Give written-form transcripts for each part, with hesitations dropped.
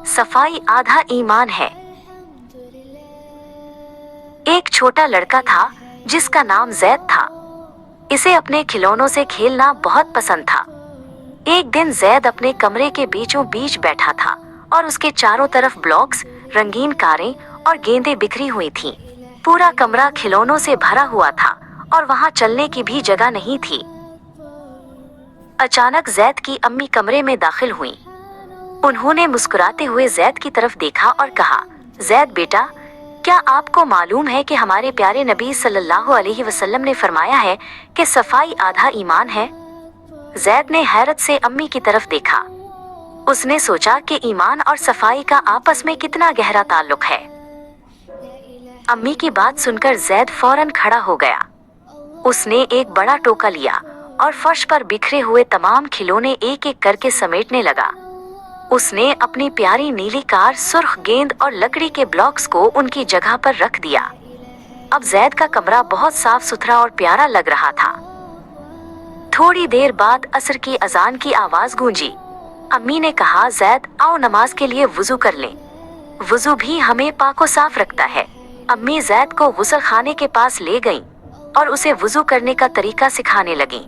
सफाई आधा ईमान है। एक छोटा लड़का था जिसका नाम जैद था। इसे अपने खिलौनों से खेलना बहुत पसंद था। एक दिन जैद अपने कमरे के बीचों बीच बैठा था और उसके चारों तरफ ब्लॉक्स, रंगीन कारें और गेंदें बिखरी हुई थीं। पूरा कमरा खिलौनों से भरा हुआ था और वहां चलने की भी जगह नहीं थी। अचानक जैद की अम्मी कमरे में दाखिल हुईं। उन्होंने मुस्कुराते हुए जैद की तरफ देखा और कहा, जैद बेटा, क्या आपको मालूम है कि हमारे प्यारे नबी सल्लल्लाहु अलैहि वसल्लम ने फरमाया है कि सफाई आधा ईमान है? जैद ने हैरत से अम्मी की तरफ देखा। उसने सोचा कि ईमान और सफाई का आपस में कितना गहरा ताल्लुक है। अम्मी की बात सुनकर जैद फौरन खड़ा हो गया। उसने एक बड़ा टोका लिया और फर्श पर बिखरे हुए तमाम खिलौने एक एक करके समेटने लगा। उसने अपनी प्यारी नीली कार, सुर्ख गेंद और लकड़ी के ब्लॉक्स को उनकी जगह पर रख दिया। अब जैद का कमरा बहुत साफ सुथरा और प्यारा लग रहा था। थोड़ी देर बाद असर की अजान की आवाज गूंजी। अम्मी ने कहा, जैद आओ नमाज के लिए वुजू कर लें। वुजू भी हमें पाको साफ रखता है। अम्मी जैद को गुस्ल खाने के पास ले गईं और उसे वुजू करने का तरीका सिखाने लगीं।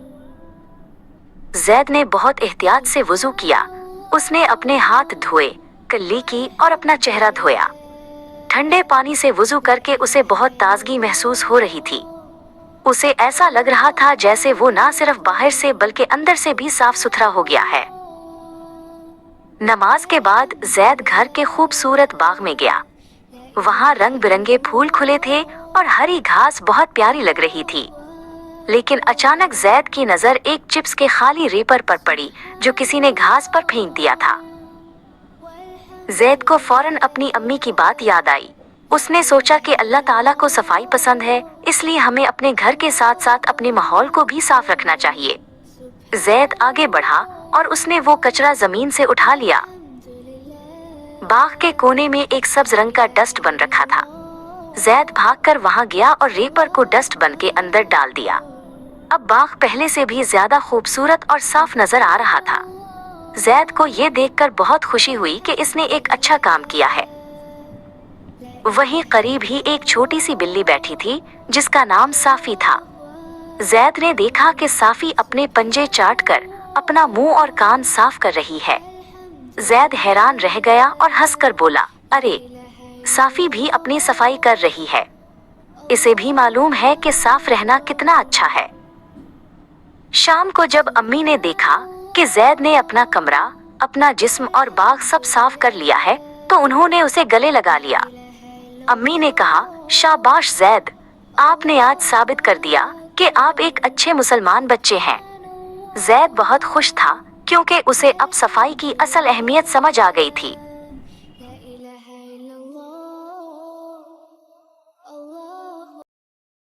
जैद ने बहुत एहतियात से वुजू किया। उसने अपने हाथ धोए, कल्ली की और अपना चेहरा धोया। ठंडे पानी से वुजू करके उसे बहुत ताजगी महसूस हो रही थी। उसे ऐसा लग रहा था जैसे वो ना सिर्फ बाहर से बल्कि अंदर से भी साफ सुथरा हो गया है। नमाज के बाद जैद घर के खूबसूरत बाग में गया। वहां रंग बिरंगे फूल खुले थे और हरी घास बहुत प्यारी लग रही थी। लेकिन अचानक जैद की नजर एक चिप्स के खाली रेपर पर पड़ी जो किसी ने घास पर फेंक दिया था। जैद को फौरन अपनी अम्मी की बात याद आई। उसने सोचा कि अल्लाह ताला को सफाई पसंद है, इसलिए हमें अपने घर के साथ साथ अपने माहौल को भी साफ रखना चाहिए। जैद आगे बढ़ा और उसने वो कचरा जमीन से उठा लिया। बाग के कोने में एक सब्ज रंग का डस्ट बन रखा था। जैद भागकर वहां गया और रेपर को डस्ट बन के अंदर डाल दिया। अब बाग पहले से भी ज्यादा खूबसूरत और साफ नजर आ रहा था। जैद को ये देखकर बहुत खुशी हुई कि इसने एक अच्छा काम किया है। वहीं करीब ही एक छोटी सी बिल्ली बैठी थी जिसका नाम साफी था। जैद ने देखा कि साफी अपने पंजे चाटकर अपना मुंह और कान साफ कर रही है। जैद हैरान रह गया और हंसकर बोला, अरे, साफी भी अपनी सफाई कर रही है। इसे भी मालूम है कि साफ रहना कितना अच्छा है। शाम को जब अम्मी ने देखा कि जैद ने अपना कमरा, अपना जिस्म और बाग सब साफ कर लिया है तो उन्होंने उसे गले लगा लिया। अम्मी ने कहा, शाबाश जैद, आपने आज साबित कर दिया कि आप एक अच्छे मुसलमान बच्चे हैं। जैद बहुत खुश था क्योंकि उसे अब सफाई की असल अहमियत समझ आ गई थी।